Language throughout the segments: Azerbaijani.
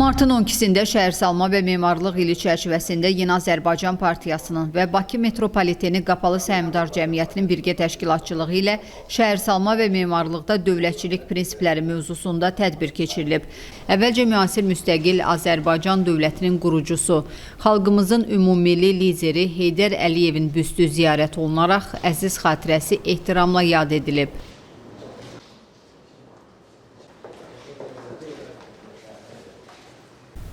Martın 12-sində Şəhərsalma və Memarlıq ili çərçivəsində Yeni Azərbaycan Partiyasının və Bakı Metropoliteni Qapalı Səhmdar Cəmiyyətinin birgə təşkilatçılığı ilə Şəhərsalma və Memarlıqda dövlətçilik prinsipləri mövzusunda tədbir keçirilib. Əvvəlcə müasir müstəqil Azərbaycan dövlətinin qurucusu, xalqımızın ümummilli lideri Heydər Əliyevin büstü ziyarət olunaraq əziz xatirəsi ehtiramla yad edilib.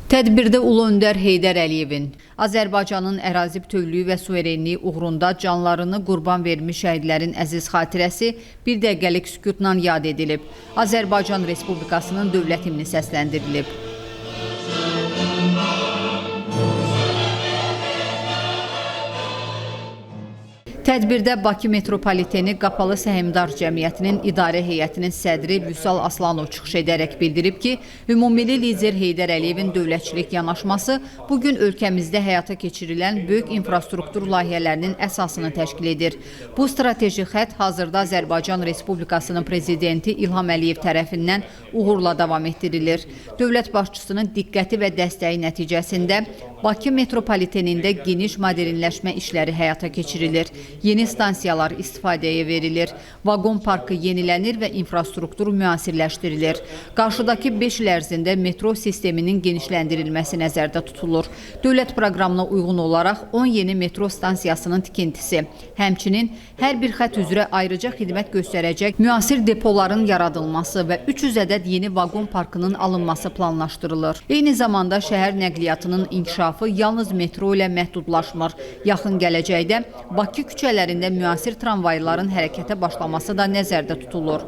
Tədbirdə Ulu Öndər Heydər Əliyevin Azərbaycanın ərazi bütövlüyü və suverenliyi uğrunda canlarını qurban vermiş şəhidlərin əziz xatirəsi bir dəqiqəlik sükutla yad edilib. Azərbaycan Respublikasının dövlət himni səsləndirilib. Tədbirdə Bakı Metropoliteni Qapalı Səhmdar Cəmiyyətinin idarə heyətinin sədri Vüsal Aslanov çıxış edərək bildirib ki, ümummilli lider Heydər Əliyevin dövlətçilik yanaşması bugün ölkəmizdə həyata keçirilən böyük infrastruktur layihələrinin əsasını təşkil edir. Bu strateji xətt hazırda Azərbaycan Respublikasının prezidenti İlham Əliyev tərəfindən uğurla davam etdirilir. Dövlət başçısının diqqəti və dəstəyi nəticəsində Bakı Metropolitenində geniş modernləşmə işləri həyata keçirilir. Yeni stansiyalar istifadəyə verilir, vaqon parkı yenilənir və infrastruktur müasirləşdirilir. Qarşıdakı 5 il ərzində metro sisteminin genişləndirilməsi nəzərdə tutulur. Dövlət proqramına uyğun olaraq 10 yeni metro stansiyasının tikintisi, həmçinin hər bir xətt üzrə ayrıca xidmət göstərəcək müasir depoların yaradılması və 300 ədəd yeni vaqon parkının alınması planlaşdırılır. Eyni zamanda şəhər nəqliyyatının inkişafı yalnız metro ilə məhdudlaşmır. Yaxın gələcəkdə Bakı küçələrində müasir tramvayların hərəkətə başlaması da nəzərdə tutulur.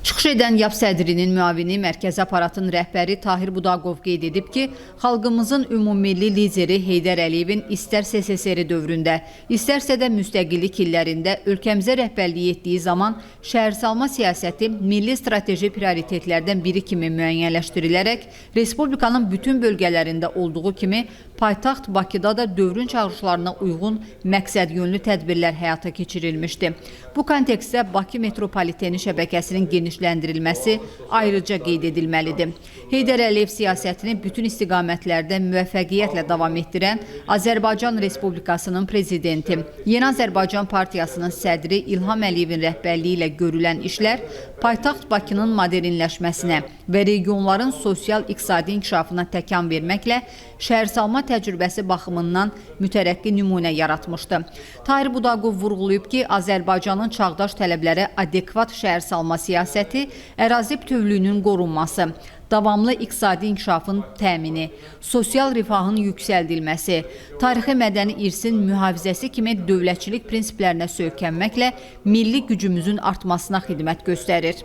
Çıxış edən YAP sədrinin müavini Mərkəzi Aparatın rəhbəri Tahir Budaqov qeyd edib ki, xalqımızın ümummilli lideri Heydər Əliyevin istər SSR dövründə, istərsə də müstəqillik illərində ölkəmizə rəhbərlik etdiyi zaman şəhərsalma siyasəti milli strateji prioritetlərdən biri kimi müəyyənləşdirilərək, Respublikanın bütün bölgələrində olduğu kimi paytaxt Bakıda da dövrün çağırışlarına uyğun məqsədyönlü tədbirlər həyata keçirilmişdi. Bu kontekstdə Bakı Metropoliteni şəbəkəsinin genişləndirilməsi ayrıca qeyd edilməlidir. Heydər Əliyev siyasətini bütün istiqamətlərdə müvəffəqiyyətlə davam etdirən Azərbaycan Respublikasının prezidenti, Yeni Azərbaycan Partiyasının sədri İlham Əliyevin rəhbərliyi ilə görülən işlər paytaxt Bakının modernləşməsinə və regionların sosial-iqtisadi inkişafına təkan verməklə şəhərsalma təcrübəsi baxımından mütərəqqi nümunə yaratmışdı. Tahir Budaqov vurğulayıb ki, Azərbaycanın çağdaş tələblərə adekvat şəhərsalma siyasəti, ərazi bütövlüyünün qorunması, davamlı iqtisadi inkişafın təmini, sosial rifahın yüksəldilməsi, tarixi mədəni irsin mühafizəsi kimi dövlətçilik prinsiplərinə söykənməklə milli gücümüzün artmasına xidmət göstərir.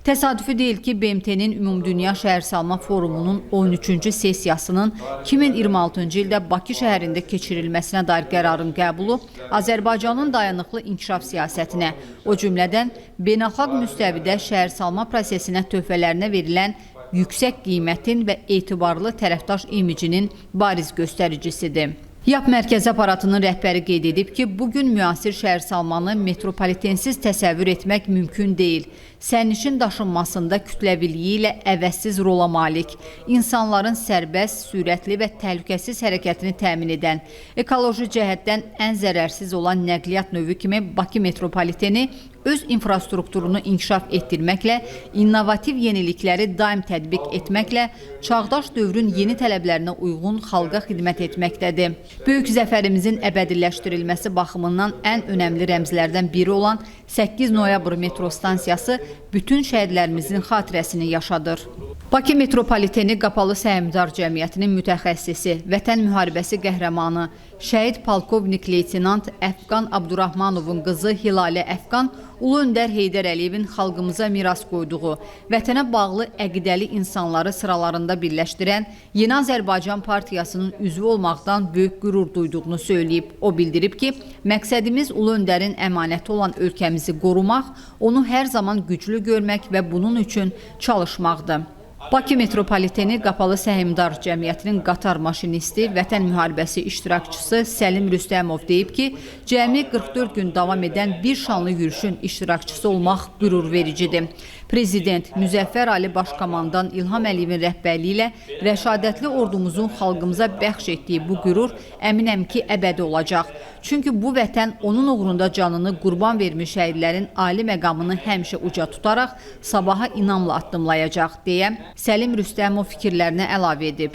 Təsadüfi deyil ki, BMT-nin Ümumdünya Şəhərsalma Forumunun 13-cü sessiyasının 2026-cı ildə Bakı şəhərində keçirilməsinə dair qərarın qəbulu Azərbaycanın dayanıqlı inkişaf siyasətinə, o cümlədən beynəlxalq müstəvidə şəhərsalma prosesinə töhfələrinə verilən yüksək qiymətin və etibarlı tərəfdaş imicinin bariz göstəricisidir. YAP Mərkəzi Aparatının rəhbəri qeyd edib ki, bugün müasir şəhərsalmanı metropolitensiz təsəvvür etmək mümkün deyil. Sərnişin daşınmasında kütləviliyi ilə əvəzsiz rola malik, insanların sərbəst, sürətli və təhlükəsiz hərəkətini təmin edən, ekoloji cəhətdən ən zərərsiz olan nəqliyyat növü kimi Bakı Metropoliteni öz infrastrukturunu inkişaf etdirməklə, innovativ yenilikləri daim tətbiq etməklə, çağdaş dövrün yeni tələblərinə uyğun xalqa xidmət etməkdədir. Böyük zəfərimizin əbədiləşdirilməsi baxımından ən önəmli rəmzlərdən biri olan 8 noyabr metro stansiyası bütün şəhidlərimizin xatirəsini yaşadır. Bakı Metropoliteni Qapalı Səhmdar Cəmiyyətinin mütəxəssisi, Vətən müharibəsi qəhrəmanı, şəhid polkovnik leytenant Əfqan Abdurrahmanovun qızı Hilalə Əfqan, Ulu Öndər Heydər Əliyevin xalqımıza miras qoyduğu, vətənə bağlı əqidəli insanları sıralarında birləşdirən Yeni Azərbaycan Partiyasının üzvü olmaqdan böyük qürur duyduğunu söyləyib. O bildirib ki, məqsədimiz Ulu Öndərin əmanəti olan ölkəmizi qorumaq, onu hər zaman güclü görmək və bunun üçün çalışmaqdır. Bakı Metropoliteni Qapalı Səhmdar Cəmiyyətinin qatar maşinisti, Vətən müharibəsi iştirakçısı Səlim Rüstəmov deyib ki, cəmi 44 gün davam edən bir şanlı yürüşün iştirakçısı olmaq qürur vericidir. Prezident Müzəffər Ali Başkomandan İlham Əliyevin rəhbərliyi ilə rəşadətli ordumuzun xalqımıza bəxş etdiyi bu qürur əminəm ki, əbədi olacaq. Çünki bu vətən onun uğrunda canını qurban vermiş şəhidlərin ali məqamını həmişə uca tutaraq sabaha inamla addımlayacaq, deyə Səlim Rüstəmov fikirlərinə əlavə edib.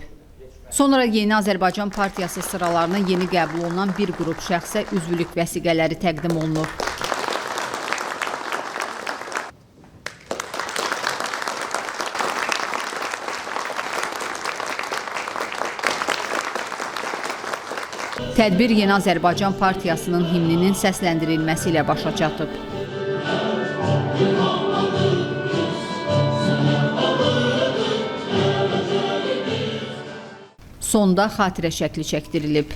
Sonra Yeni Azərbaycan Partiyası sıralarına yeni qəbul olunan bir qrup şəxsə üzvlük vəsiqələri təqdim olunur. Tədbir Yeni Azərbaycan Partiyasının himninin səsləndirilməsi ilə başa çatıb. Sonda xatirə şəkli çəkdirilib.